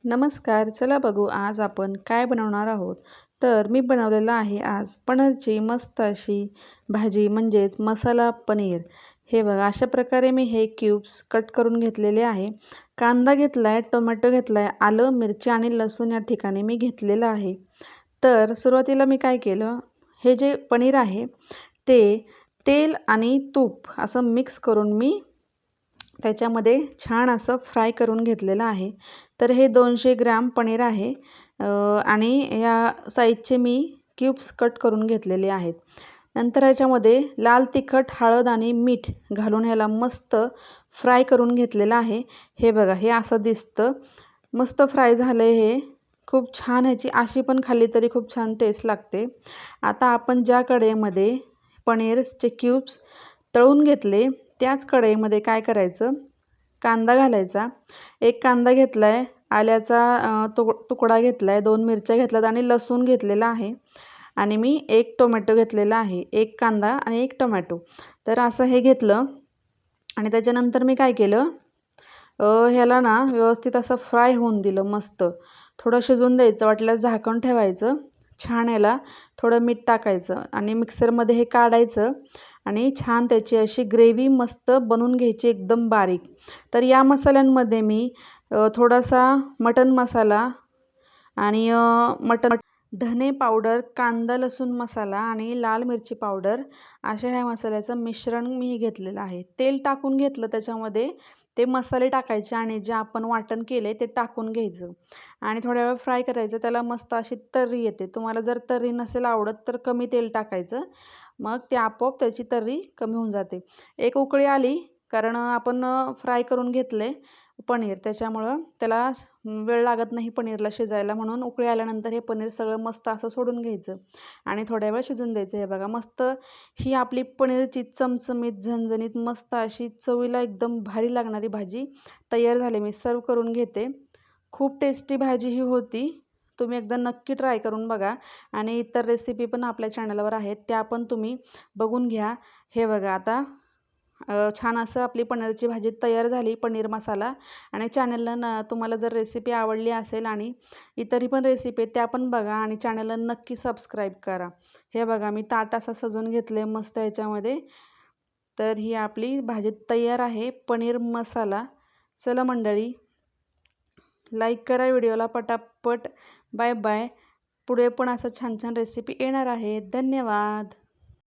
नमस्कार, चला बघू आज आपण काय बनवणार आहोत. तर मी बनवलेलं आहे आज पनीरची मस्त अशी भाजी म्हणजेच मसाला पनीर. हे बघा अशा प्रकारे मी हे क्यूब्स कट करून घेतलेले आहे. कांदा घेतलाय, टोमॅटो घेतलाय, आलं, मिरची आणि लसूण या ठिकाणी मी घेतलेलं आहे. तर सुरुवातीला मी काय केलं, हे जे पनीर आहे ते तेल आणि तूप असं मिक्स करून मी त्याच्यामध्ये छान असं फ्राय करून घेतलेलं आहे. तर हे 200 ग्रॅम पनीर आहे आणि या साईजचे मी क्यूब्स कट करून घेतलेले आहेत. नंतर ह्याच्यामध्ये लाल तिखट, हळद आणि मीठ घालून ह्याला मस्त फ्राय करून घेतलेलं आहे. हे बघा हे असं दिसतं. मस्त फ्राय झालं हे. खूप छान ह्याची अशी पण खाल्ली तरी खूप छान टेस्ट लागते. आता आपण ज्या कढईमध्ये पनीरचे क्यूब्स तळून घेतले त्याच कढईमध्ये काय करायचं, कांदा घालायचा. एक कांदा घेतलाय, आल्याचा तुकडा घेतलाय, 2 मिरच्या घेतल्यात आणि लसूण घेतलेला आहे आणि मी एक टोमॅटो घेतलेला आहे. एक कांदा आणि एक टोमॅटो. तर असं हे घेतलं आणि त्याच्यानंतर मी काय केलं, ह्याला ना व्यवस्थित असं फ्राय होऊन दिलं. मस्त थोडं शिजवून द्यायचं, वाटल्यास झाकण ठेवायचं. छान याला थोडं मीठ टाकायचं आणि मिक्सरमध्ये हे काढायचं आणि छान त्याची अशी ग्रेव्ही मस्त बनवून घ्यायची एकदम बारीक. तर या मसाल्यांमध्ये मी थोडासा मटन मसाला आणि मटन धने पावडर, कांदा लसूण मसाला आणि लाल मिरची पावडर अशा ह्या मसाल्याचं मिश्रण मी घेतलेलं आहे. तेल टाकून घेतलं, त्याच्यामध्ये ते मसाले टाकायचे आणि जे आपण वाटण केले ते टाकून घ्यायचं आणि थोड्या वेळ फ्राय करायचं. त्याला मस्त अशी तर्री येते. तुम्हाला जर तर्री नसेल आवडत तर कमी तेल टाकायचं, मग ते आपोआप त्याची तर्री कमी होऊन जाते. एक उकळी आली, कारण आपण फ्राय करून घेतले पनीर, त्याच्यामुळं त्याला वेळ लागत नाही पनीरला शिजायला. म्हणून उकळी आल्यानंतर हे पनीर सगळं मस्त असं सोडून घ्यायचं आणि थोड्या वेळ शिजून द्यायचं. हे बघा मस्त ही आपली पनीरची चमचमीत झणझणीत मस्त अशी चवीला एकदम भारी लागणारी भाजी तयार झाली. मी सर्व करून घेते. खूप टेस्टी भाजी ही होती. तुम्ही एकदा नक्की ट्राय करून बघा आणि इतर रेसिपी पण आपल्या चॅनलवर आहेत, त्या पण तुम्ही बघून घ्या. हे बघा आता छान असं आपली पनीरची भाजी तयार झाली, पनीर मसाला. आणि चॅनलला तुम्हाला जर रेसिपी आवडली असेल आणि इतरही पण रेसिपी त्या पण बघा आणि चॅनलला नक्की सबस्क्राईब करा. हे बघा मी ताट असं सजवून घेतले मस्त ह्याच्यामध्ये. तर ही आपली भाजी तयार आहे, पनीर मसाला. चला मंडळी, लाईक करा व्हिडिओला पटापट. Bye bye. पुढे पण असं छान छान रेसिपी येणार आहे. धन्यवाद.